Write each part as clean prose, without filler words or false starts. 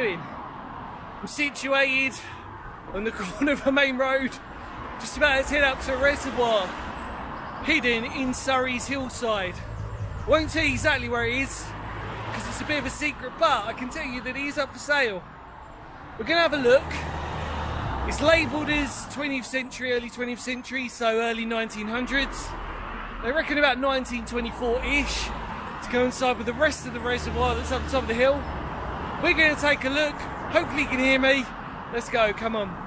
doing? I'm situated on the corner of a main road, just about to head up to a reservoir, hidden in Surrey's hillside. Won't tell you exactly where it is, because it's a bit of a secret, but I can tell you that it is up for sale. We're going to have a look. It's labelled as 20th century, early 20th century, so early 1900s. They reckon about 1924-ish to coincide with the rest of the reservoir that's up the top of the hill. We're going to take a look. Hopefully you can hear me. Let's go, come on.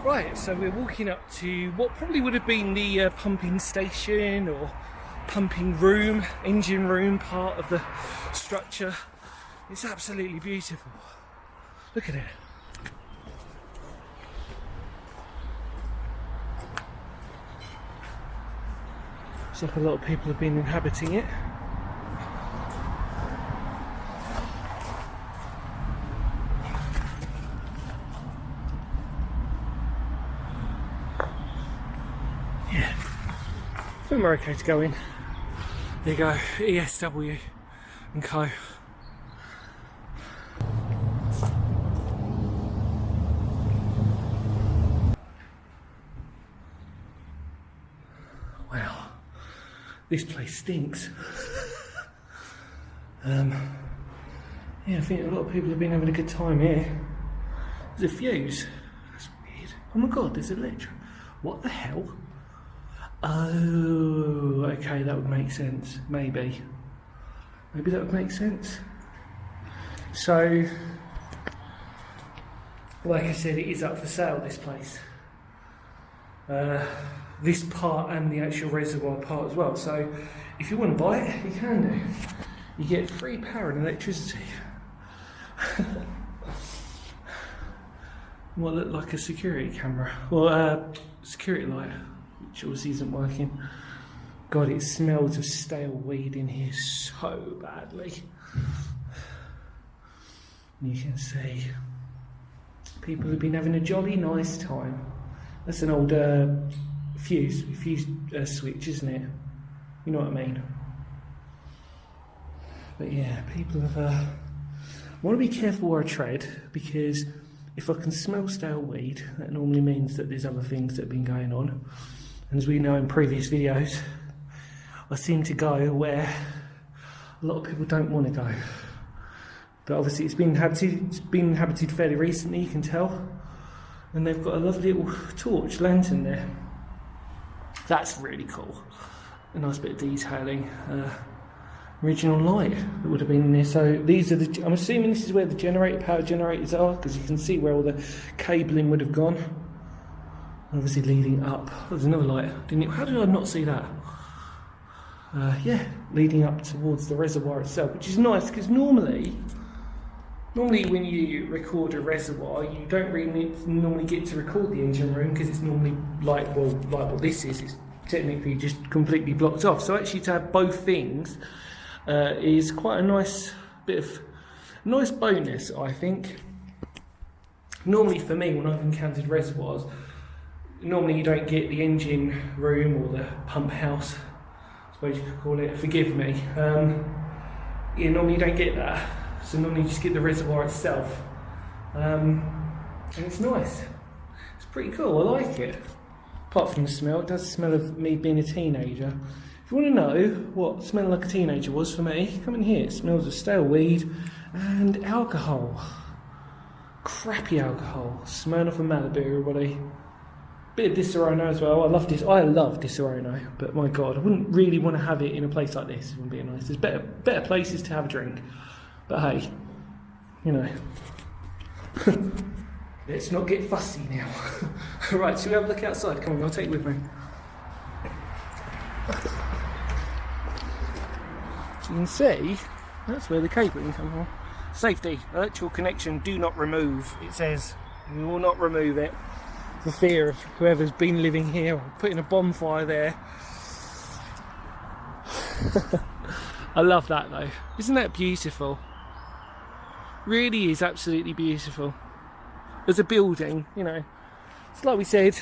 Right, so we're walking up to what probably would have been the pumping station or pumping room, engine room part of the structure. It's absolutely beautiful. Look at it. Looks like a lot of people have been inhabiting it. Yeah, I think we're okay to go in. There you go, ESW and Co. Wow, this place stinks. Yeah, I think a lot of people have been having a good time here. There's a fuse. That's weird. Oh my god, there's electric. What the hell? Oh, okay, that would make sense. Maybe that would make sense. So, like I said, it is up for sale, this place. This part and the actual reservoir part as well. So, if you want to buy it, you can do. You get free power and electricity. What looked like a security camera, or security light, which obviously isn't working. God, it smells of stale weed in here so badly. You can see people have been having a jolly nice time. That's an old fuse switch, isn't it? You know what I mean? But yeah, people have. I want to be careful where I tread, because if I can smell stale weed, that normally means that there's other things that have been going on. And as we know in previous videos, I seem to go where a lot of people don't want to go. But obviously it's been inhabited fairly recently, you can tell. And they've got a lovely little torch, lantern there. That's really cool. A nice bit of detailing. Original light that would have been in there. So these are the, I'm assuming this is where the power generators are, because you can see where all the cabling would have gone. Obviously leading up. Oh, there's another light, didn't it? How did I not see that? Yeah, leading up towards the reservoir itself, which is nice, because normally when you record a reservoir, you don't really normally get to record the engine room, because it's normally like what this is. It's technically just completely blocked off. So actually to have both things is quite a nice bonus, I think. Normally for me, when I've encountered reservoirs, normally you don't get the engine room or the pump house, I suppose you could call it, forgive me. Yeah, normally you don't get that. So normally you just get the reservoir itself. And it's nice. It's pretty cool, I like it. Apart from the smell, it does smell of me being a teenager. If you want to know what smelling like a teenager was for me, come in here. It smells of stale weed and alcohol. Crappy alcohol. Smirnoff and Malibu, everybody. Bit of Disaronno as well. I love Disaronno, but my God, I wouldn't really want to have it in a place like this. It wouldn't be nice. There's better places to have a drink. But hey, you know. Let's not get fussy now. Right, shall we have a look outside? Come on, I'll take you with me. So you can see, that's where the cabling comes from. Safety, electrical connection, do not remove. It says, we will not remove it. For fear of whoever's been living here or putting a bonfire there. I love that though. Isn't that beautiful? Really is absolutely beautiful. As a building, you know, it's like we said,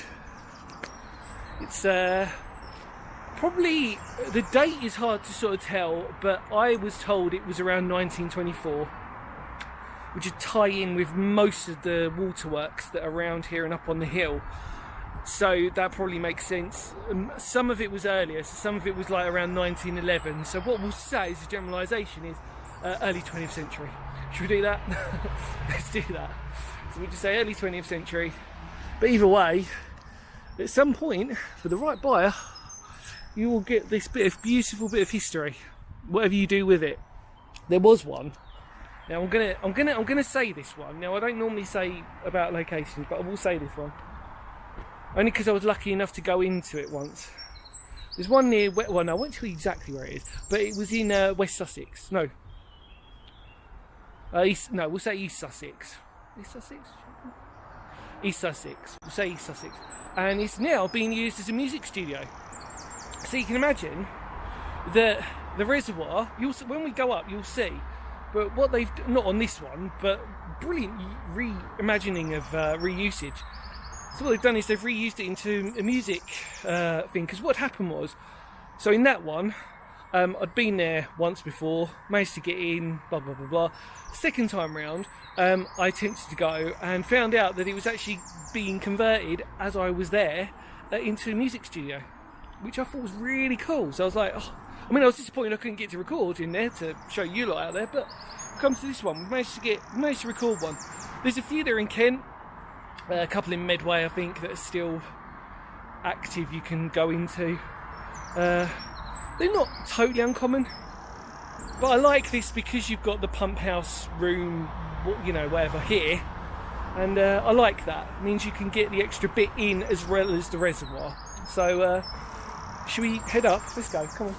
it's probably, the date is hard to sort of tell, but I was told it was around 1924, which would tie in with most of the waterworks that are around here and up on the hill. So that probably makes sense. Some of it was earlier, so some of it was like around 1911. So what we'll say as a generalisation is early 20th century. Should we do that? Let's do that. So we just say early 20th century. But either way, at some point, for the right buyer, you will get this beautiful bit of history. Whatever you do with it. There was one. Now I'm gonna say this one. Now I don't normally say about locations, but I will say this one. Only because I was lucky enough to go into it once. There's one near, well no, I won't tell you exactly where it is, but it was in West Sussex. No. We'll say East Sussex. East Sussex? East Sussex. We'll say East Sussex. And it's now being used as a music studio. So you can imagine that the reservoir, when we go up, you'll see. But what they've, not on this one, but brilliant reimagining of reusage. So what they've done is they've reused it into a music thing. Because what happened was, so in that one, I'd been there once before, managed to get in, blah blah blah blah. Second time round, I attempted to go and found out that it was actually being converted as I was there into a music studio, which I thought was really cool. So I was like, oh, I mean, I was disappointed I couldn't get to record in there to show you lot out there, but come to this one, we managed to record one. There's a few there in Kent, a couple in Medway, I think, that are still active. You can go into. They're not totally uncommon, but I like this because you've got the pump house room, you know, whatever here, and I like that. It means you can get the extra bit in as well as the reservoir. So, should we head up? Let's go. Come on.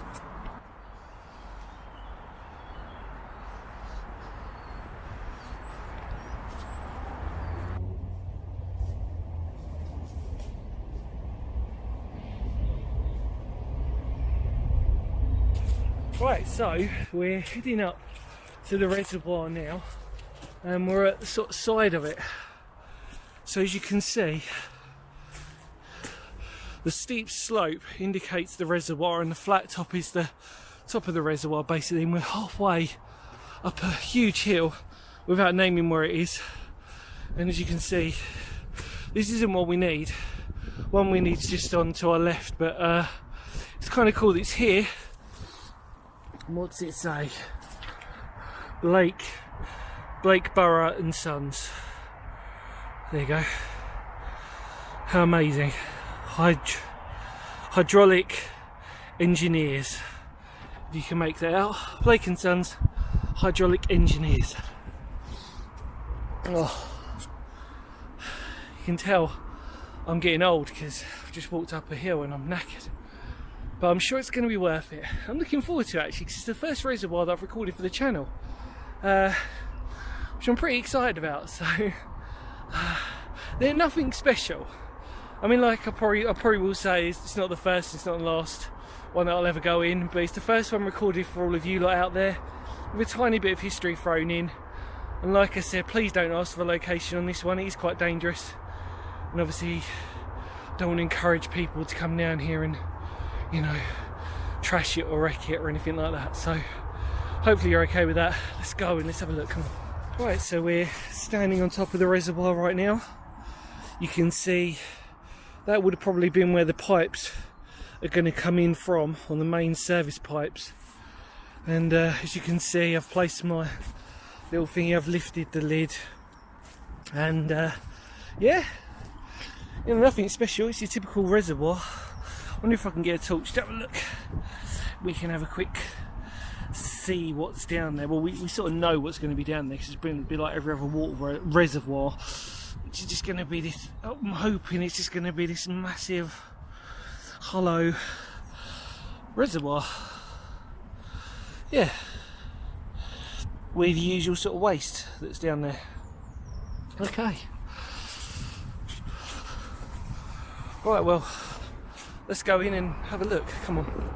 Right, so we're heading up to the reservoir now, and we're at the sort of side of it. So as you can see, the steep slope indicates the reservoir, and the flat top is the top of the reservoir basically, and we're halfway up a huge hill without naming where it is. And as you can see, this isn't what we need. One we need is just on to our left, but it's kind of cool that it's here. What's it say? Blake Borough and Sons. There you go. How amazing. Hydraulic engineers. If you can make that out. Blake and Sons, hydraulic engineers. Oh, you can tell I'm getting old because I've just walked up a hill and I'm knackered. But I'm sure it's going to be worth it. I'm looking forward to it actually, because it's the first reservoir that I've recorded for the channel, which I'm pretty excited about. So they're nothing special. I mean, like I probably will say, it's not the first, it's not the last one that I'll ever go in, but it's the first one recorded for all of you lot out there, with a tiny bit of history thrown in. And like I said, please don't ask for the location on this one. It is quite dangerous, and obviously I don't want to encourage people to come down here and, you know, trash it or wreck it or anything like that. So hopefully you're okay with that. Let's go and let's have a look. Come on. Right, so we're standing on top of the reservoir right now. You can see that would have probably been where the pipes are going to come in from, on the main service pipes. And as you can see, I've placed my little thingy, I've lifted the lid, and yeah, you know, nothing special. It's your typical reservoir. I wonder if I can get a torch to have a look. We can have a quick see what's down there. Well, we sort of know what's going to be down there, because it's going to be like every other water reservoir, which is just going to be this, I'm hoping it's just going to be this massive hollow reservoir. Yeah, with the usual sort of waste that's down there. Okay. Right, well, let's go in and have a look. Come on.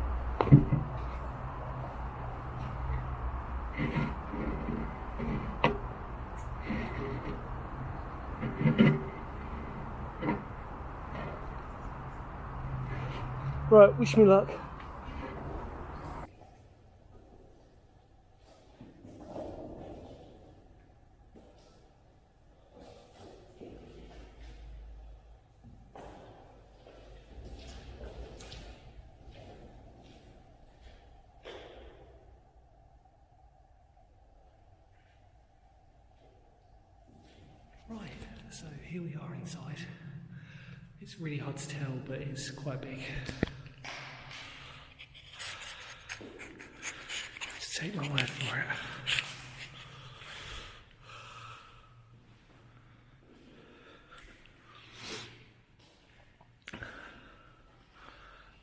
Right, wish me luck. Right, so here we are inside. It's really hard to tell, but it's quite big. Just take my word for it.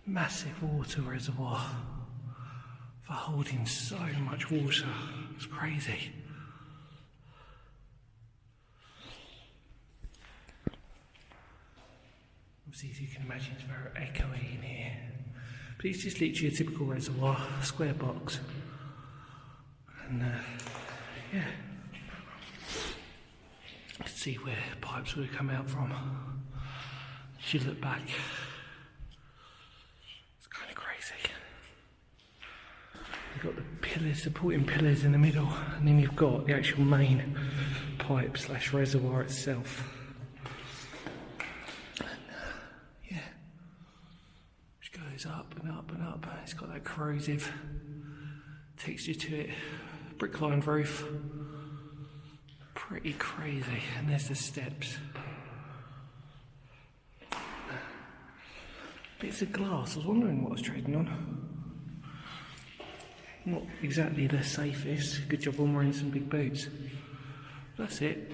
Massive water reservoir for holding so much water. It's crazy. Obviously, as you can imagine, it's very echoey in here. But it's just literally a typical reservoir, a square box. And yeah, you can see where pipes would have come out from. If you look back, it's kind of crazy. You've got the pillars, supporting pillars in the middle, and then you've got the actual main pipe / reservoir itself. Up and up and up. It's got that corrosive texture to it. Brick lined roof. Pretty crazy. And there's the steps. Bits of glass. I was wondering what I was trading on. Not exactly the safest. Good job on wearing some big boots. That's it.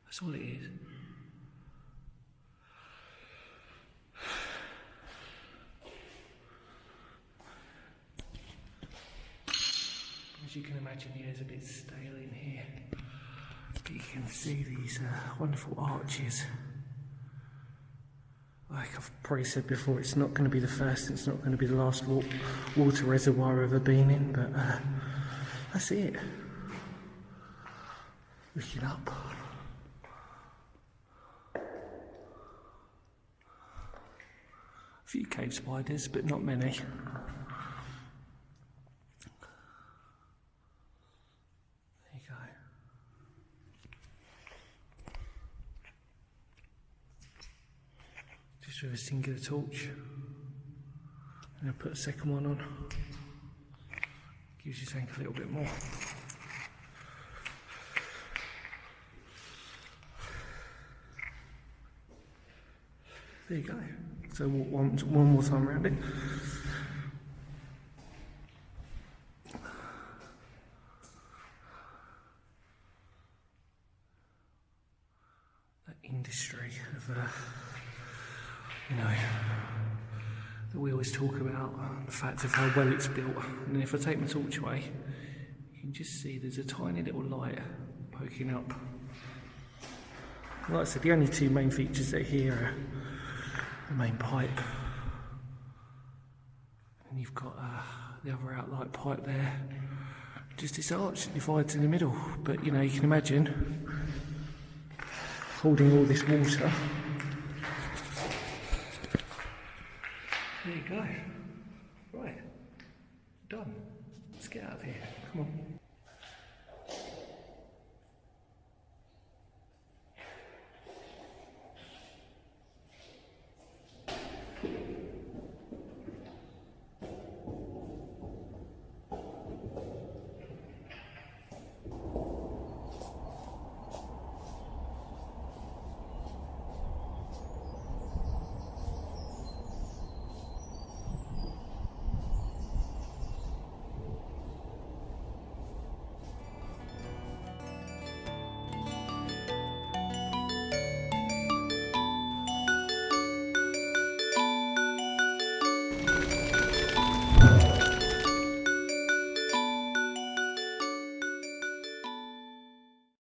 That's all it is. As you can imagine, the air's a bit stale in here, but you can see these wonderful arches. Like I've probably said before, it's not going to be the first, it's not going to be the last water reservoir I've ever been in, but that's it. Looking up. A few cave spiders, but not many. Just with a singular torch, and I'll put a second one on. Gives you something a little bit more. There you go. So one more time around it. That industry of you know, that we always talk about, the fact of how well it's built. And then if I take my torch away, you can just see there's a tiny little light poking up. Like I said, the only two main features that are here are the main pipe, and you've got the other outlight pipe there. Just this arch that divides in the middle. But you know, you can imagine holding all this water. There you go. Right, done. Let's get out of here. Come on.